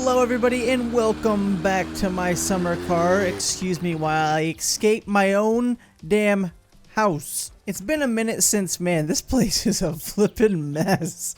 Hello everybody and welcome back to my summer car. Excuse me while I escape my own damn house. It's been a minute since, man, this place is a flippin' mess.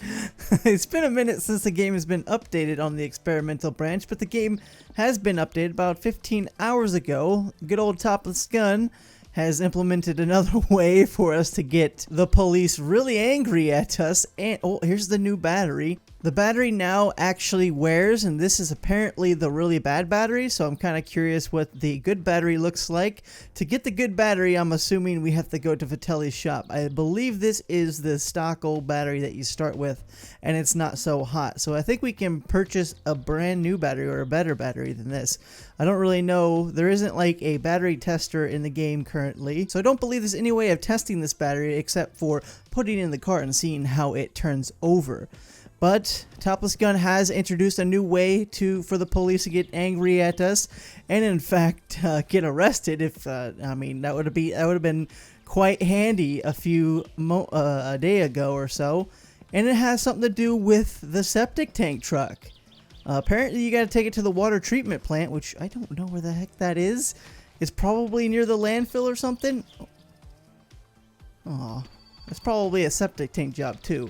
It's been a minute since the game has been updated on the experimental branch, but the game has been updated about 15 hours ago. Good old Topless Gun has implemented another way for us to get the police really angry at us. And oh, here's the new battery. The battery now actually wears, and this is apparently the really bad battery, so I'm kind of curious what the good battery looks like. To get the good battery, I'm assuming we have to go to Vitelli's shop. I believe this is the stock old battery that you start with, and it's not so hot. So I think we can purchase a brand new battery or a better battery than this. I don't really know. There isn't like a battery tester in the game currently, so I don't believe there's any way of testing this battery except for putting it in the cart and seeing how it turns over. But Topless Gun has introduced a new way for the police to get angry at us, and in fact get arrested. If I mean that would have been quite handy a day ago or so, and it has something to do with the septic tank truck. Apparently, you got to take it to the water treatment plant, which I don't know where the heck that is. It's probably near the landfill or something. Oh, it's probably a septic tank job too.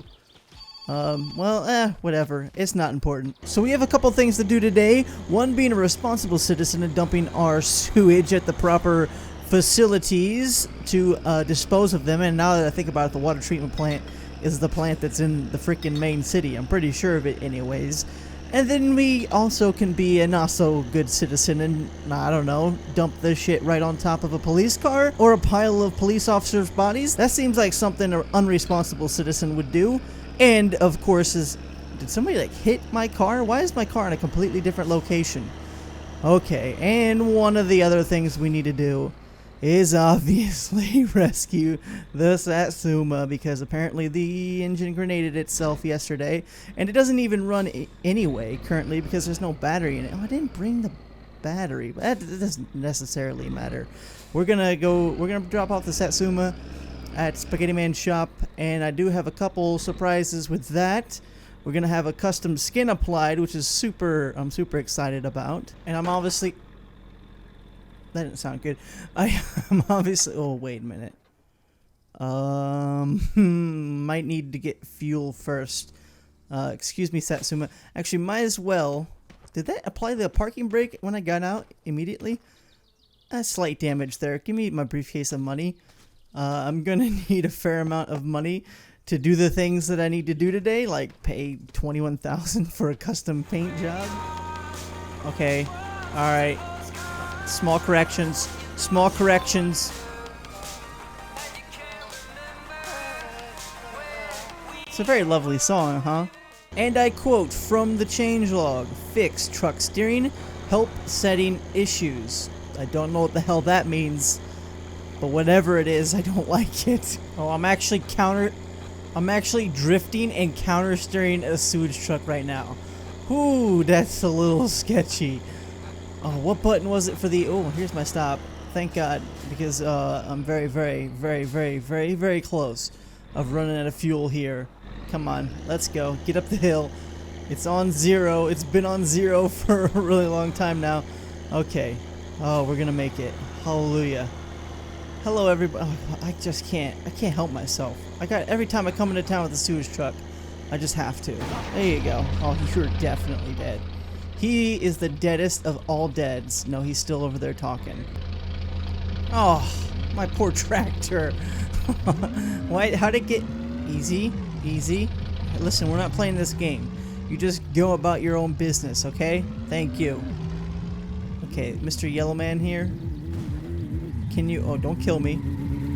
Whatever. It's not important. So we have a couple things to do today. One being a responsible citizen and dumping our sewage at the proper facilities to dispose of them. And now that I think about it, the water treatment plant is the plant that's in the freaking main city. I'm pretty sure of it anyways. And then we also can be a not so good citizen and, I don't know, dump this shit right on top of a police car or a pile of police officers' bodies. That seems like something an unresponsible citizen would do. And of course did somebody like hit my car? Why is my car in a completely different location? Okay, and one of the other things we need to do is obviously rescue the Satsuma, because apparently the engine grenaded itself yesterday, and it doesn't even run anyway currently because there's no battery in it. Oh, I didn't bring the battery, but that doesn't necessarily matter. We're gonna drop off the Satsuma at Spaghetti Man's shop, and I do have a couple surprises with that. We're gonna have a custom skin applied, which is I'm super excited about. And I'm obviously, that didn't sound good. I'm obviously, oh wait a minute. Might need to get fuel first. Excuse me, Satsuma. Actually, might as well. Did that apply the parking brake when I got out immediately? Slight damage there. Give me my briefcase of money. I'm gonna need a fair amount of money to do the things that I need to do today, like pay $21,000 for a custom paint job. Okay, all right. Small corrections. Small corrections. It's a very lovely song, huh? And I quote from the changelog: "Fix truck steering, help setting issues." I don't know what the hell that means. But whatever it is, I don't like it. Oh, I'm actually drifting and counter steering a sewage truck right now. Ooh, that's a little sketchy. Oh, what button was it for the... Oh, here's my stop. Thank God, because I'm very, very, very, very, very, very close of running out of fuel here. Come on, let's go. Get up the hill. It's on zero. It's been on zero for a really long time now. Okay. Oh, we're gonna make it. Hallelujah. Hello everybody. Oh, I can't help myself. Every time I come into town with a sewage truck, I just have to. There you go. Oh, you're definitely dead. He is the deadest of all deads. No, he's still over there talking. Oh, my poor tractor. Why? How'd it get easy? Easy. Listen, we're not playing this game. You just go about your own business, okay? Thank you. Okay, Mr. Yellowman here. Can you? Oh, don't kill me.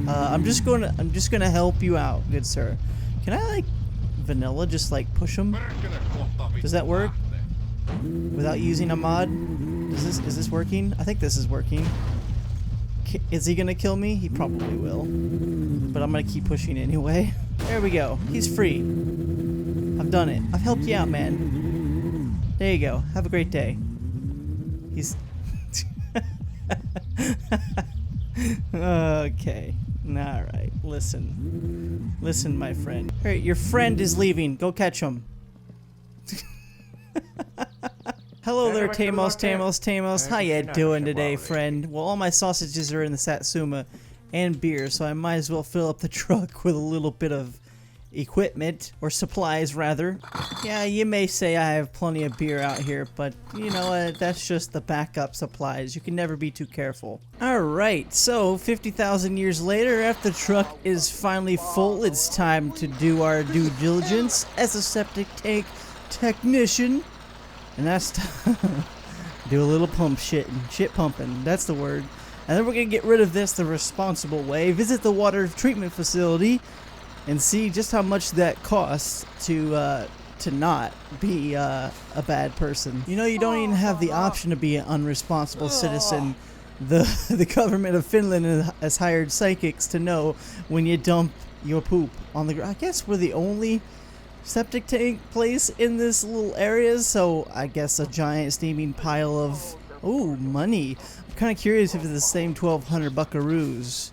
I'm just gonna help you out, good sir. Can I like vanilla just like push him? Does that work? Without using a mod? Is this working? I think this is working. Is he gonna kill me? He probably will. But I'm gonna keep pushing anyway. There we go. He's free. I've done it. I've helped you out, man. There you go. Have a great day. He's. Okay. Alright. Listen. Listen, my friend. Hey, your friend is leaving. Go catch him. Hello there, Tamos. How ya doing today, friend? Well, all my sausages are in the Satsuma and beer, so I might as well fill up the truck with a little bit of equipment, or supplies rather. Yeah, you may say I have plenty of beer out here, but you know what, that's just the backup supplies. You can never be too careful. Alright, so 50,000 years later, after the truck is finally full, it's time to do our due diligence as a septic tank technician. And that's do a little pump shit pumping, that's the word. And then we're gonna get rid of this the responsible way, visit the water treatment facility, and see just how much that costs to not be a bad person. You know, you don't even have the option to be an unresponsible citizen. The government of Finland has hired psychics to know when you dump your poop on the ground. I guess we're the only septic tank place in this little area, so I guess a giant steaming pile of money. I'm kind of curious if it's the same 1,200 buckaroos.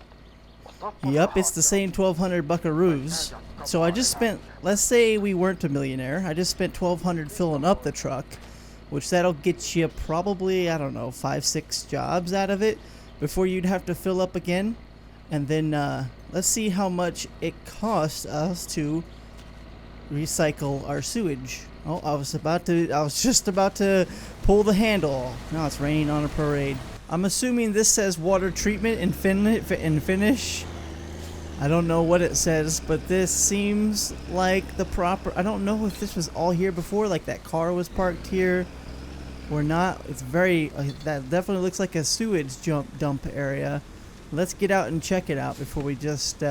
Yep, it's the same 1,200 buckaroos. So I just spent, let's say we weren't a millionaire, I just spent 1,200 filling up the truck, which that'll get you probably, I don't know, 5-6 jobs out of it before you'd have to fill up again. And then let's see how much it costs us to recycle our sewage. Oh, I was just about to pull the handle. Now it's raining on a parade. I'm assuming this says water treatment in Finnish. I don't know what it says, but this seems like the proper... I don't know if this was all here before, like that car was parked here or not. It's very... that definitely looks like a sewage dump area. Let's get out and check it out before we just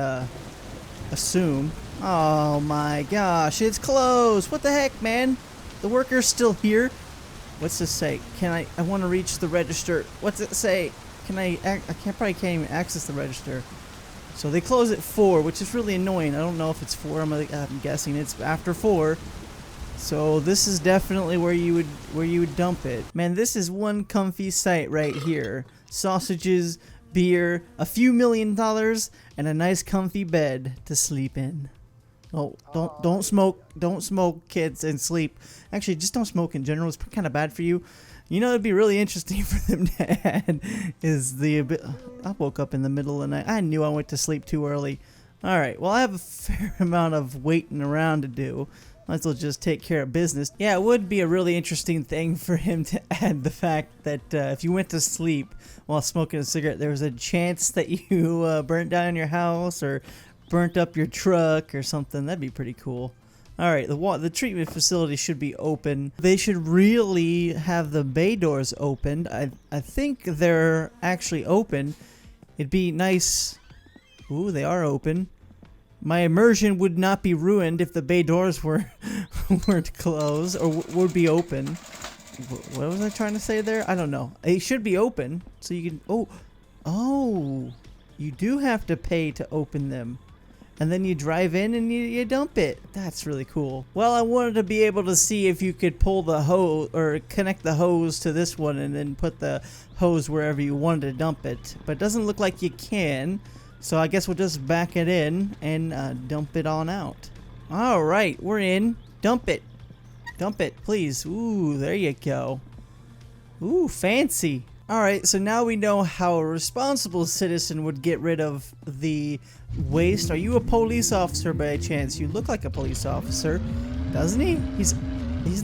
assume. Oh my gosh, it's closed! What the heck, man? The worker's still here. What's this say? I want to reach the register. What's it say? Probably can't even access the register. So they close at 4, which is really annoying. I don't know if it's 4. I'm guessing it's after 4. So this is definitely where you would dump it. Man, this is one comfy site right here. Sausages, beer, a few $1 million, and a nice comfy bed to sleep in. Oh, don't smoke, kids, and sleep. Actually, just don't smoke in general. It's kind of bad for you. You know, it'd be really interesting for them to add is I woke up in the middle of the night. I knew I went to sleep too early. All right, well, I have a fair amount of waiting around to do. Might as well just take care of business. Yeah, it would be a really interesting thing for him to add the fact that if you went to sleep while smoking a cigarette, there was a chance that you burnt down your house or burnt up your truck or something. That'd be pretty cool. Alright, the treatment facility should be open. They should really have the bay doors opened. I think they're actually open. It'd be nice. Ooh, they are open. My immersion would not be ruined if the bay doors weren't closed or would be open. What was I trying to say there? I don't know. It should be open so you can... Oh, you do have to pay to open them. And then you drive in and you dump it. That's really cool. Well, I wanted to be able to see if you could pull the hose or connect the hose to this one and then put the hose wherever you wanted to dump it. But it doesn't look like you can. So I guess we'll just back it in and dump it on out. All right, we're in. Dump it. Dump it, please. Ooh, there you go. Ooh, fancy. All right, so now we know how a responsible citizen would get rid of the waste. Are you a police officer by chance? You look like a police officer, doesn't he? He's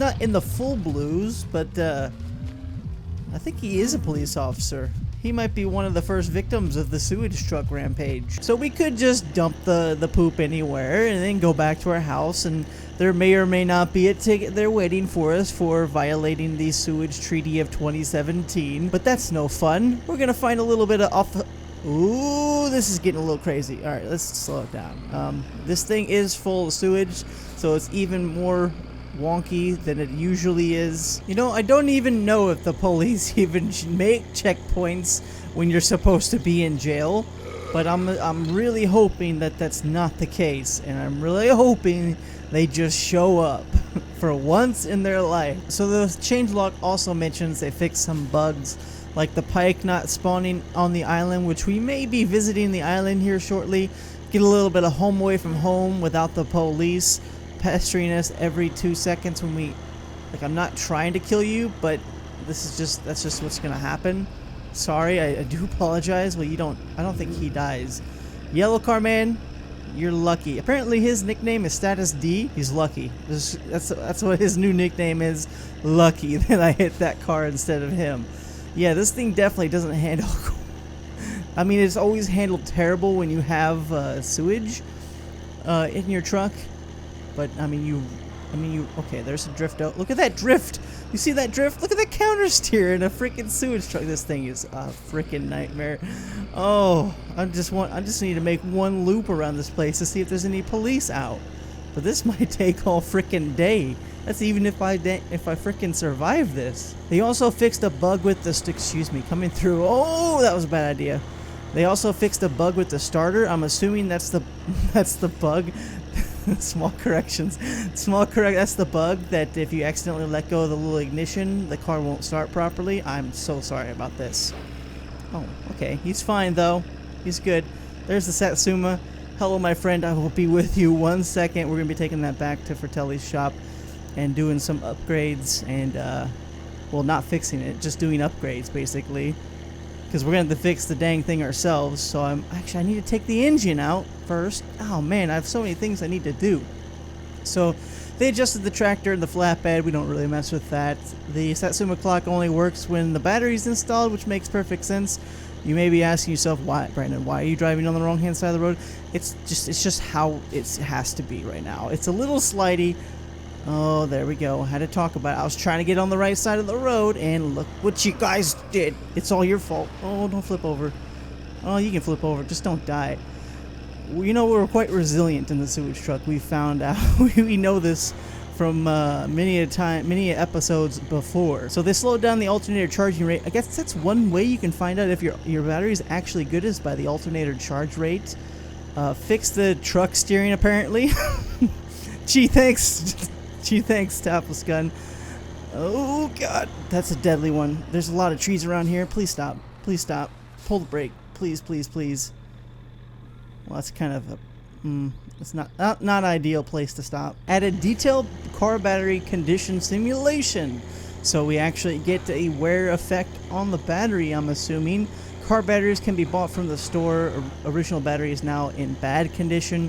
not in the full blues, but I think he is a police officer. He might be one of the first victims of the sewage truck rampage. So we could just dump the poop anywhere and then go back to our house, and there may or may not be a ticket there waiting for us for violating the sewage treaty of 2017. But that's no fun. We're gonna find a little bit of Ooh, this is getting a little crazy. All right, let's slow it down. This thing is full of sewage, so it's even more wonky than it usually is. You know, I don't even know if the police even make checkpoints when you're supposed to be in jail, but I'm really hoping that that's not the case, and I'm really hoping they just show up for once in their life. So the changelog also mentions they fixed some bugs, like the pike not spawning on the island, which we may be visiting the island here shortly. Get a little bit of home away from home without the police pestering us every 2 seconds when we... Like, I'm not trying to kill you, but that's just what's gonna happen. Sorry, I do apologize. Well, I don't think he dies. Yellow car man, you're lucky. Apparently his nickname is Status D. He's lucky. That's what his new nickname is. Lucky that I hit that car instead of him. Yeah, this thing definitely doesn't handle. I mean, it's always handled terrible when you have sewage in your truck. But I mean, you. Okay, there's a drift out. Look at that drift. You see that drift? Look at that counter steer in a freaking sewage truck. This thing is a freaking nightmare. I just need to make one loop around this place to see if there's any police out. But this might take all freaking day. That's even if I freaking survive this. They also fixed a bug with the coming through. Oh, that was a bad idea. They also fixed a bug with the starter. I'm assuming that's the bug. Small corrections. That's the bug that if you accidentally let go of the little ignition, the car won't start properly. I'm so sorry about this. Oh, okay. He's fine though. He's good. There's the Satsuma. Hello, my friend. I will be with you 1 second. We're gonna be taking that back to Fratelli's shop and doing some upgrades and well, not fixing it, just doing upgrades basically. Because we're going to have to fix the dang thing ourselves. So I need to take the engine out first. Oh man, I have so many things I need to do. So they adjusted the tractor and the flatbed. We don't really mess with that. The Satsuma clock only works when the battery's installed, which makes perfect sense. You may be asking yourself, why, Brandon, why are you driving on the wrong hand side of the road? It's just how it has to be right now. It's a little slidey. Oh, there we go. Had to talk about it. I was trying to get on the right side of the road, and look what you guys did. It's all your fault. Oh, don't flip over. Oh, you can flip over. Just don't die. Well, you know, we're quite resilient in the sewage truck. We found out. We know this from many episodes before. So they slowed down the alternator charging rate. I guess that's one way you can find out if your battery is actually good, is by the alternator charge rate. Fix the truck steering, apparently. Gee, thanks. Gee, thanks, Topless Gun. Oh, God. That's a deadly one. There's a lot of trees around here. Please stop. Please stop. Pull the brake. Please, please, please. Well, that's kind of a... it's not ideal place to stop. Added detailed car battery condition simulation. So we actually get a wear effect on the battery, I'm assuming. Car batteries can be bought from the store. Original battery is now in bad condition.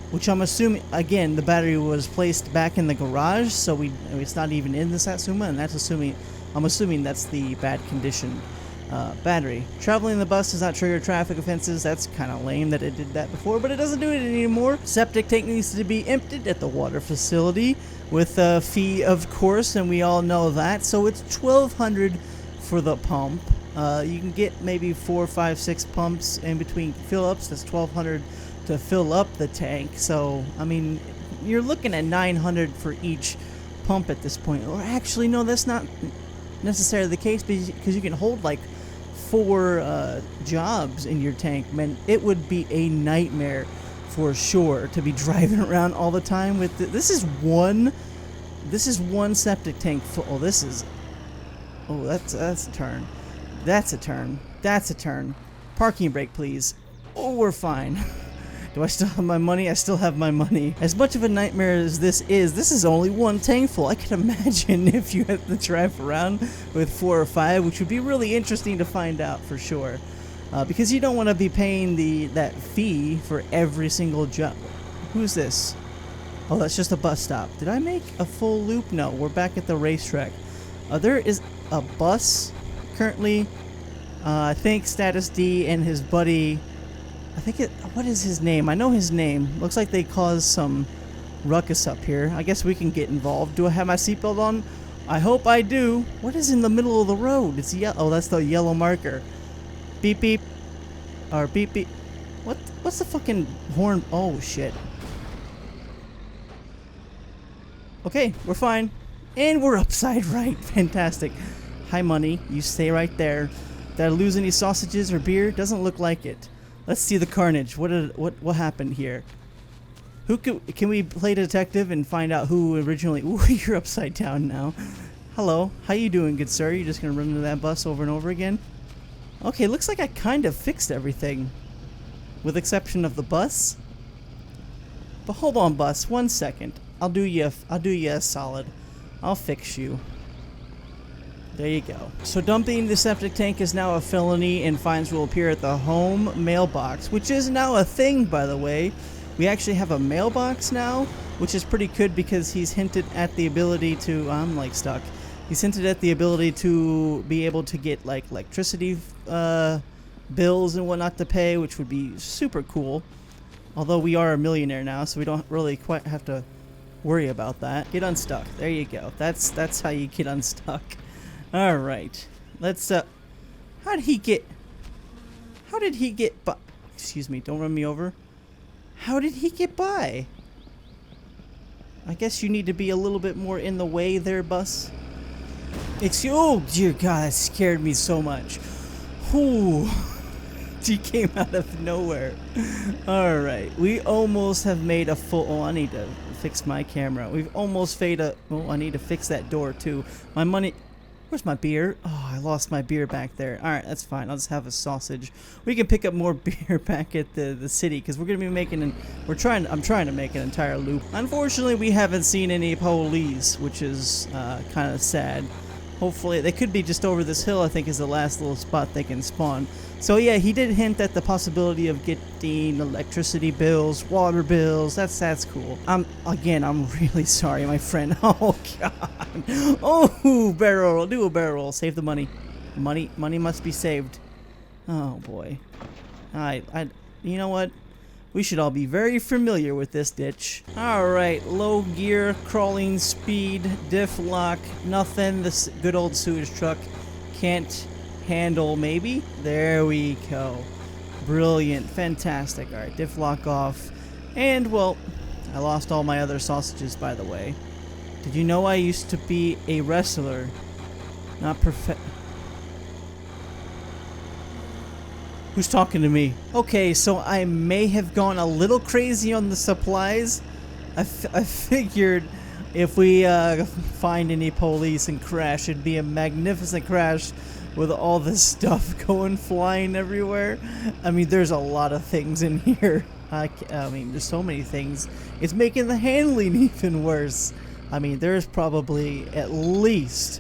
Which I'm assuming, again, the battery was placed back in the garage, so it's not even in the Satsuma, and I'm assuming that's the bad condition battery. Traveling in the bus does not trigger traffic offenses. That's kind of lame that it did that before, but it doesn't do it anymore. Septic tank needs to be emptied at the water facility with a fee, of course, and we all know that. So it's $1,200 for the pump. You can get maybe 4, 5, 6 pumps in between fill-ups. That's $1,200 to fill up the tank. So I mean, you're looking at $900 for each pump at this point. Or actually, no, that's not necessarily the case, because you can hold like 4 jobs in your tank. Man, it would be a nightmare for sure to be driving around all the time with this is one septic tank full. Oh, that's a turn. That's a turn. Parking brake, please. Oh, we're fine. Do I still have my money? I still have my money. As much of a nightmare as this is only one tank full. I can imagine if you had to drive around with 4 or 5, which would be really interesting to find out for sure. Because you don't want to be paying that fee for every single job. Who's this? Oh, that's just a bus stop. Did I make a full loop? No, we're back at the racetrack. There is a bus currently. I think Status D and his buddy... what is his name? I know his name. Looks like they caused some ruckus up here. I guess we can get involved. Do I have my seatbelt on? I hope I do. What is in the middle of the road? It's yellow. Oh, that's the yellow marker. Beep beep. Or beep beep. What's the fucking horn? Oh shit. Okay, we're fine. And we're upside right. Fantastic. Hi, money. You stay right there. Did I lose any sausages or beer? Doesn't look like it. Let's see the carnage. What happened here? Can we play detective and find out who originally... Ooh, you're upside down now. Hello. How you doing, good sir? You're just gonna run into that bus over and over again? Okay, looks like I kind of fixed everything. With exception of the bus. But hold on, bus. 1 second. I'll do you a solid. I'll fix you. There you go. So dumping the septic tank is now a felony and fines will appear at the home mailbox, which is now a thing, by the way. We actually have a mailbox now, which is pretty good because he's hinted at the ability to, I'm like stuck. He's hinted at the ability to be able to get like electricity bills and whatnot to pay, which would be super cool. Although we are a millionaire now, so we don't really quite have to worry about that. Get unstuck. There you go. That's how you get unstuck. All right. Let's how did he get by? Excuse me. Don't run me over. How did he get by? I guess you need to be a little bit more in the way there, bus. Oh dear God, that scared me so much. Whew. She came out of nowhere. All right, we almost have made a full. Oh, I need to fix my camera. We've almost made a. Oh, I need to fix that door too. My money. Where's my beer? Oh, I lost my beer back there. All right, that's fine. I'll just have a sausage. We can pick up more beer back at the city because we're gonna be making I'm trying to make an entire loop. Unfortunately, we haven't seen any police, which is kind of sad. Hopefully, they could be just over this hill. I think is the last little spot they can spawn. So yeah, he did hint at the possibility of getting electricity bills, water bills. That's cool. I'm really sorry, my friend. Oh God. Oh, barrel roll. Do a barrel roll. Save the money. Money must be saved. Oh boy. You know what? We should all be very familiar with this ditch. Alright, low gear, crawling speed, diff lock, nothing. This good old sewage truck can't handle, maybe? There we go. Brilliant, fantastic. Alright, diff lock off. And, well, I lost all my other sausages, by the way. Did you know I used to be a wrestler? Not perfect. Who's talking to me? Okay, so I may have gone a little crazy on the supplies. I figured if we find any police and crash, it'd be a magnificent crash with all this stuff going flying everywhere. I mean, there's a lot of things in here. I mean, there's so many things. It's making the handling even worse. I mean, there's probably at least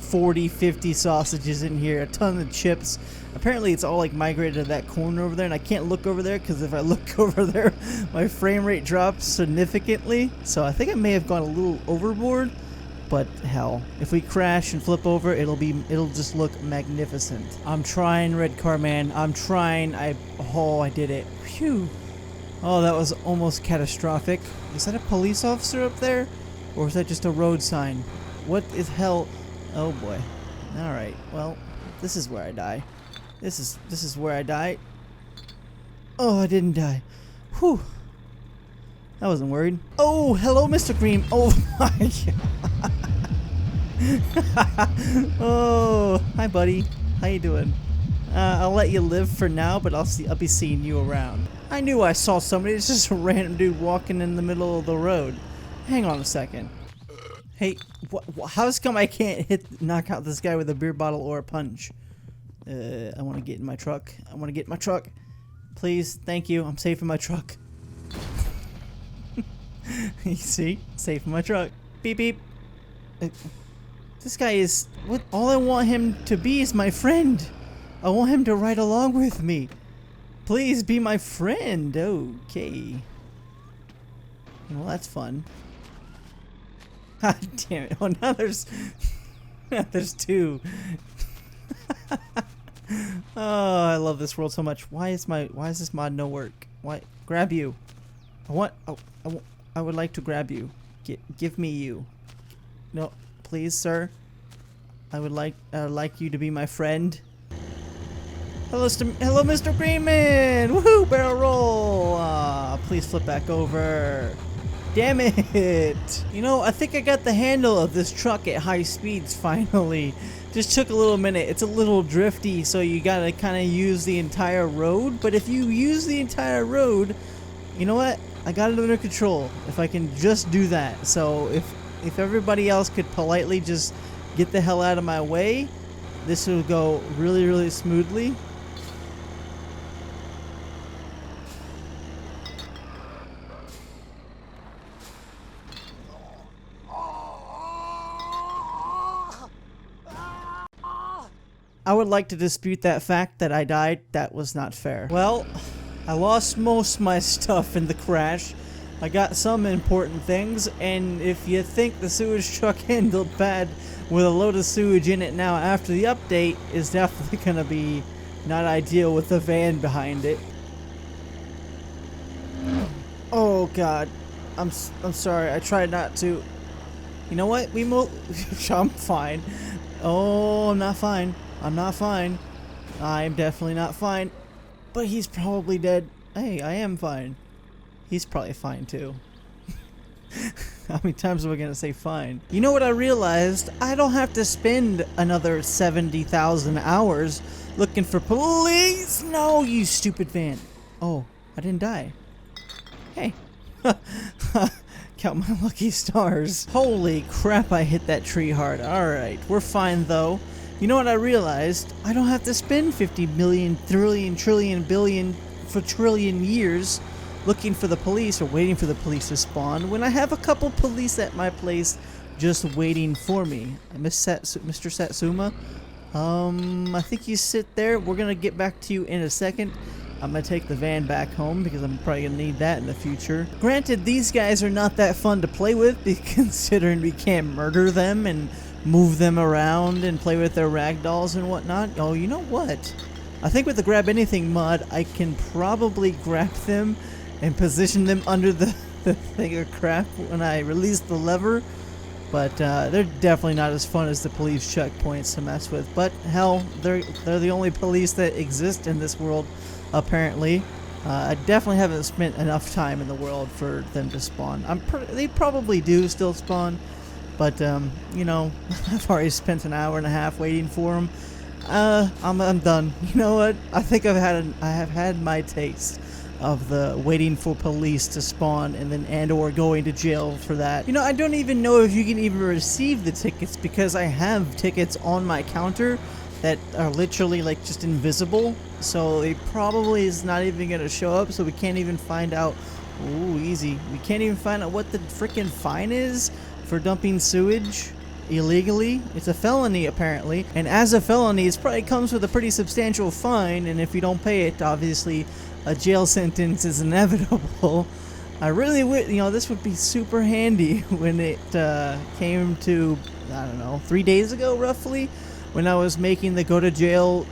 40, 50 sausages in here, a ton of chips. Apparently it's all like migrated to that corner over there, and I can't look over there because if I look over there my frame rate drops significantly. So I think I may have gone a little overboard, but hell, if we crash and flip over, it'll just look magnificent. I'm trying, Red Car Man. I'm trying. I did it. Phew. Oh, that was almost catastrophic. Is that a police officer up there, or is that just a road sign? What is hell? Oh boy. All right. Well, this is where I die. This is where I die. Oh, I didn't die. Whew. I wasn't worried. Oh, hello, Mr. Green. Oh my God. Oh, hi, buddy. How you doing? I'll let you live for now, but I'll be seeing you around. I knew I saw somebody. It's just a random dude walking in the middle of the road. Hang on a second. Hey, how's come I can't knock out this guy with a beer bottle or a punch? I want to get in my truck. I want to get in my truck. Please, thank you. I'm safe in my truck. You see? Safe in my truck. Beep, beep. This guy is... What? All I want him to be is my friend. I want him to ride along with me. Please be my friend. Okay. Well, that's fun. God damn it. Oh, now there's two. Oh, I love this world so much. Why is this mod no work? Why? Grab you. I would like to grab you. Give me you. No, please, sir. I would like you to be my friend. Hello, Mr. Greenman. Woohoo! Barrel roll. Please flip back over. Damn it! You know, I think I got the handle of this truck at high speeds finally. Just took a little minute. It's a little drifty, so you gotta kind of use the entire road. But if you use the entire road, you know what? I got it under control. If I can just do that. So if everybody else could politely just get the hell out of my way, this will go really, really smoothly. I would like to dispute that fact that I died. That was not fair. Well, I lost most of my stuff in the crash. I got some important things, and if you think the sewage truck handled bad with a load of sewage in it now after the update, is definitely gonna be not ideal with the van behind it. Oh god, I'm sorry. I tried not to. You know what? I'm fine. Oh, I'm not fine. I'm not fine. I'm definitely not fine. But he's probably dead. Hey, I am fine. He's probably fine too. How many times am I gonna say fine? You know what I realized? I don't have to spend another 70,000 hours looking for police. No, you stupid van. Oh, I didn't die. Hey. Count my lucky stars. Holy crap, I hit that tree hard. Alright, we're fine though. You know what I realized? I don't have to spend 50 million, trillion, billion, trillion years looking for the police or waiting for the police to spawn when I have a couple police at my place just waiting for me. Mr. Satsuma? I think you sit there. We're gonna get back to you in a second. I'm gonna take the van back home because I'm probably gonna need that in the future. Granted, these guys are not that fun to play with, considering we can't murder them and move them around and play with their ragdolls and whatnot. Oh, you know what? I think with the grab anything mod, I can probably grab them and position them under the thing of crap when I release the lever. But they're definitely not as fun as the police checkpoints to mess with. But hell, they're the only police that exist in this world, apparently. I definitely haven't spent enough time in the world for them to spawn. They probably do still spawn, but you know, I've already spent an hour and a half waiting for them. I'm done. You know what? I think I have had my taste of the waiting for police to spawn and or going to jail for that. You know, I don't even know if you can even receive the tickets because I have tickets on my counter that are literally like just invisible, so it probably is not even gonna show up, so we can't even find out. Ooh, easy. We can't even find out what the freaking fine is for dumping sewage illegally. It's a felony apparently, and as a felony it probably comes with a pretty substantial fine, and if you don't pay it, obviously a jail sentence is inevitable. I really would, you know, this would be super handy when it came to, I don't know, 3 days ago roughly, when I was making the go to jail.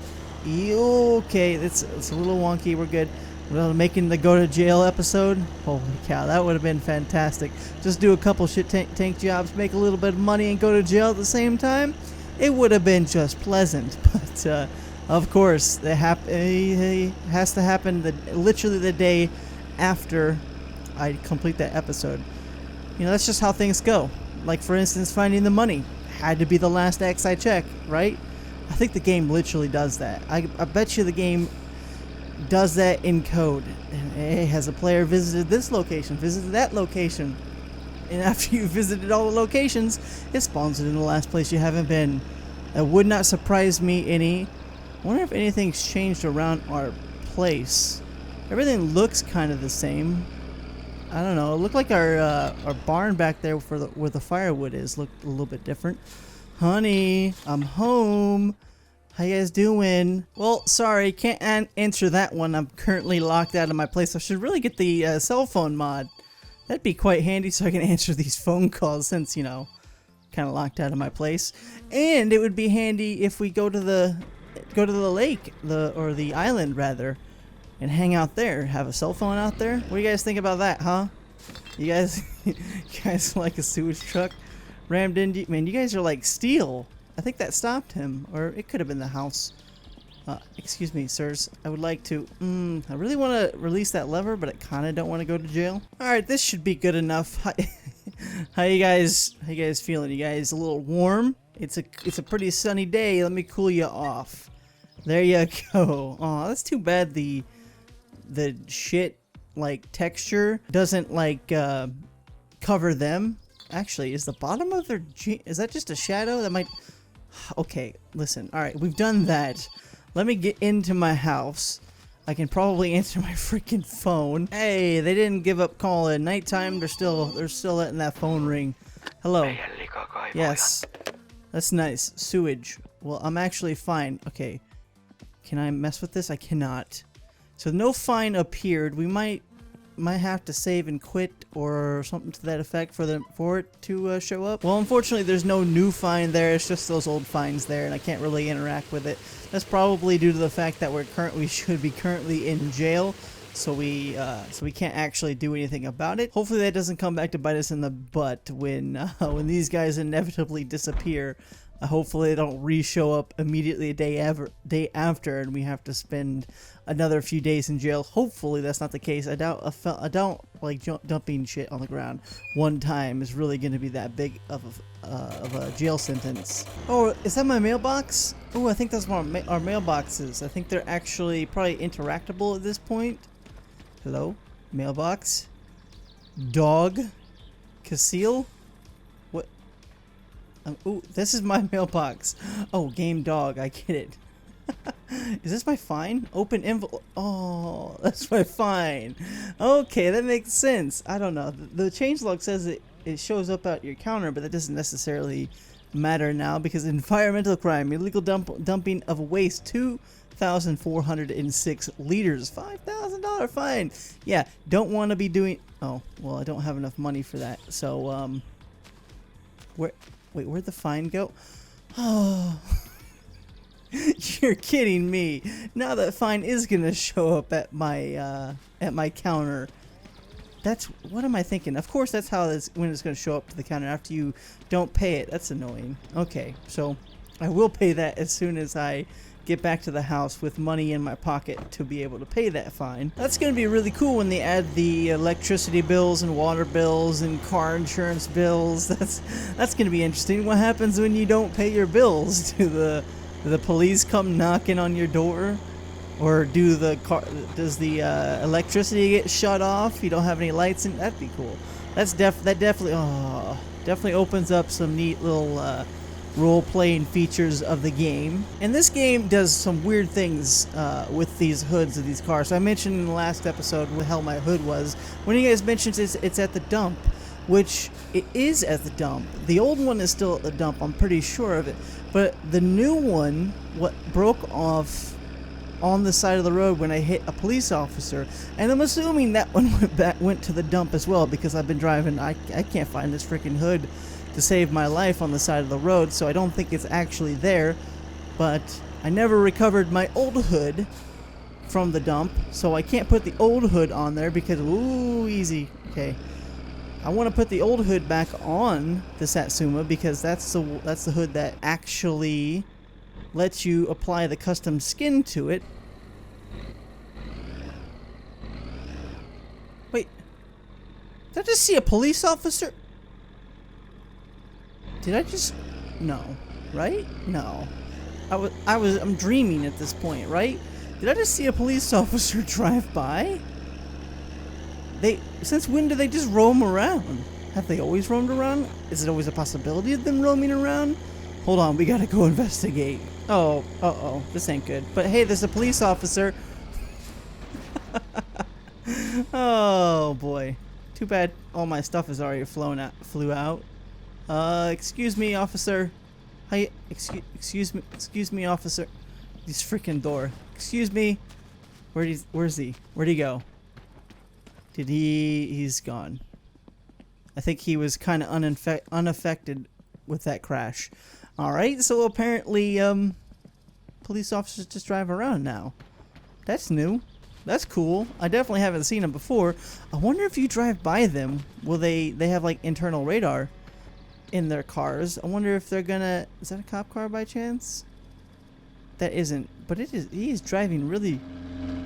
Okay, it's a little wonky. We're good. Making the go to jail episode. Holy cow, that would have been fantastic. Just do a couple shit tank jobs, make a little bit of money, and go to jail at the same time. It would have been just pleasant. But of course, it has to happen literally the day after I complete that episode. You know, that's just how things go. Like, for instance, finding the money had to be the last X I check, right? I think the game literally does that. I bet you the game does that in code. And, hey, has a player visited this location, visited that location, and after you visited all the locations, it spawns it in the last place you haven't been. That would not surprise me any. I wonder if anything's changed around our place. Everything looks kind of the same. I don't know. It looked like our barn back there where the firewood is looked a little bit different. Honey, I'm home. How you guys doing? Well, sorry, can't answer that one. I'm currently locked out of my place. I should really get the cell phone mod. That'd be quite handy so I can answer these phone calls since, you know, kind of locked out of my place. And it would be handy if we go to the lake, or the island rather, and hang out there. Have a cell phone out there. What do you guys think about that, huh? You guys, you guys like a sewage truck rammed into you? Man, you guys are like steel. I think that stopped him, or it could have been the house. Excuse me, sirs. I would like to. I really want to release that lever, but I kind of don't want to go to jail. All right, this should be good enough. How you guys feeling? You guys a little warm? It's a pretty sunny day. Let me cool you off. There you go. Oh, that's too bad the shit like texture doesn't like cover them. Actually, is the bottom of their is that just a shadow? That might. Okay, listen. All right, we've done that. Let me get into my house. I can probably answer my freaking phone. Hey, they didn't give up calling. Nighttime, they're still letting that phone ring. Hello. Yes. That's nice. Sewage. Well, I'm actually fine. Okay. Can I mess with this? I cannot. So no fine appeared. We might have to save and quit or something to that effect for it to show up. Well, unfortunately, there's no new fine there. It's just those old fines there, and I can't really interact with it. That's probably due to the fact that we should be currently in jail, so we can't actually do anything about it. Hopefully, that doesn't come back to bite us in the butt when these guys inevitably disappear. Hopefully they don't re-show up immediately a day after, and we have to spend another few days in jail. Hopefully that's not the case. I don't like dumping shit on the ground one time is really going to be that big of a jail sentence. Oh, is that my mailbox? Oh, I think that's what our mailboxes. I think they're actually probably interactable at this point. Hello, mailbox, dog, Casil. Ooh, this is my mailbox. Oh, GameDog, I get it. Is this my fine? Open envelope. Oh, that's my fine. Okay, that makes sense. I don't know. The changelog says it shows up at your counter, but that doesn't necessarily matter now because environmental crime, illegal dumping of waste, 2,406 liters, $5,000 fine. Yeah, don't want to be doing. Oh, well, I don't have enough money for that. So, Wait, where'd the fine go? Oh, you're kidding me. Now that fine is gonna show up at my counter. What am I thinking? Of course, that's when it's gonna show up to the counter after you don't pay it. That's annoying. Okay, so I will pay that as soon as I get back to the house with money in my pocket to be able to pay that fine. That's going to be really cool when they add the electricity bills and water bills and car insurance bills. That's going to be interesting. What happens when you don't pay your bills? Do the police come knocking on your door? Or does the electricity get shut off? You don't have any lights in? That'd be cool. That definitely opens up some neat little role-playing features of the game. And this game does some weird things with these hoods of these cars. So I mentioned in the last episode what the hell my hood was. One of you guys mentioned it's at the dump, which it is at the dump. The old one is still at the dump, I'm pretty sure of it. But the new one, what broke off on the side of the road when I hit a police officer, and I'm assuming that one went to the dump as well because I've been driving. I can't find this freaking hood to save my life on the side of the road, so I don't think it's actually there. But I never recovered my old hood from the dump, so I can't put the old hood on there because easy. Okay, I want to put the old hood back on the Satsuma because that's the hood that actually lets you apply the custom skin to it. Wait, did I just see a police officer? Did I just... No. Right? No. I'm dreaming at this point, right? Did I just see a police officer drive by? Since when do they just roam around? Have they always roamed around? Is it always a possibility of them roaming around? Hold on, we gotta go investigate. Oh, uh-oh, this ain't good. But hey, there's a police officer. Oh boy. Too bad all my stuff is already flew out. Excuse me, officer. Hi, excuse me, officer. This freaking door. Excuse me. Where's he? Where'd he go? He's gone. I think he was kind of unaffected with that crash. Alright, so apparently, police officers just drive around now. That's new. That's cool. I definitely haven't seen them before. I wonder if you drive by them, will they have like internal radar in their cars. I wonder if they're gonna... Is that a cop car by chance? That isn't. But it is. He is driving really...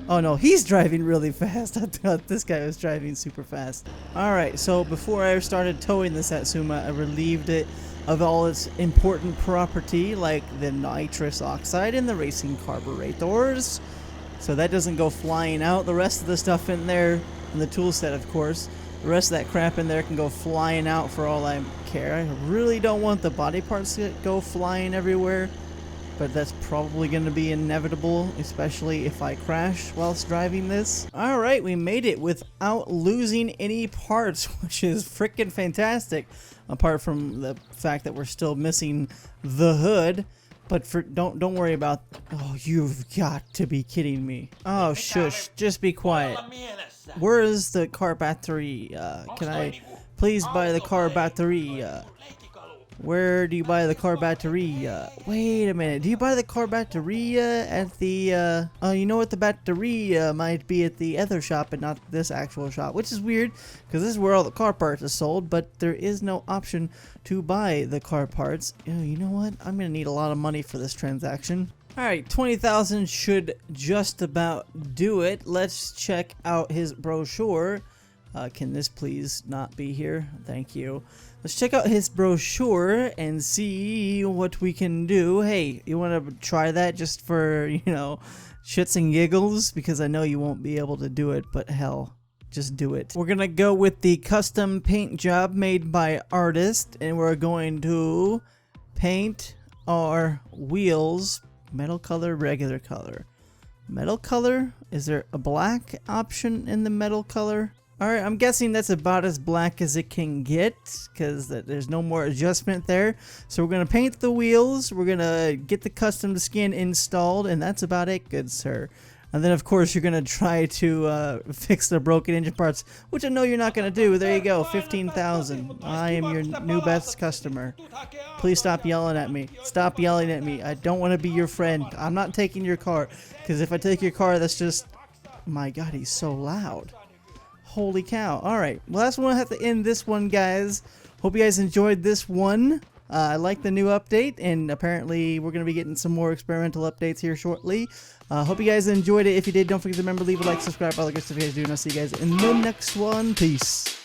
Oh no, he's driving really fast. I thought this guy was driving super fast. Alright, so before I started towing the Satsuma, I relieved it of all its important property like the nitrous oxide and the racing carburetors. So that doesn't go flying out. The rest of the stuff in there, and the tool set of course, the rest of that crap in there can go flying out for all I care. I really don't want the body parts to go flying everywhere, but that's probably going to be inevitable, especially if I crash whilst driving this. Alright, we made it without losing any parts, which is freaking fantastic, apart from the fact that we're still missing the hood. But don't worry about. Oh, you've got to be kidding me. Oh, shush. Just be quiet. Where is the car battery? Can I please buy the car battery? Where do you buy the car battery? Wait a minute. Do you buy the car battery at the oh, you know what? The battery might be at the other shop and not this actual shop, which is weird because this is where all the car parts are sold, but there is no option to buy the car parts. Oh, you know what? I'm gonna need a lot of money for this transaction. Alright, 20,000 should just about do it. Let's check out his brochure. Can this please not be here? Thank you. Let's check out his brochure and see what we can do. Hey, you want to try that just for, you know, shits and giggles? Because I know you won't be able to do it, but hell, just do it. We're gonna go with the custom paint job made by artist, and we're going to paint our wheels metal color, regular color. Metal color? Is there a black option in the metal color? Alright, I'm guessing that's about as black as it can get, because there's no more adjustment there. So we're going to paint the wheels, we're going to get the custom skin installed, and that's about it, good sir. And then of course you're going to try to fix the broken engine parts, which I know you're not going to do. There you go, 15,000. I am your new best customer. Please stop yelling at me. Stop yelling at me. I don't want to be your friend. I'm not taking your car, because if I take your car, that's just... My god, he's so loud. Holy cow. Alright, well that's when I have to end this one, guys. Hope you guys enjoyed this one. I like the new update, and apparently we're going to be getting some more experimental updates here shortly. Hope you guys enjoyed it. If you did, don't forget to remember, leave a like, subscribe, all the good stuff you guys do, and I'll see you guys in the next one. Peace.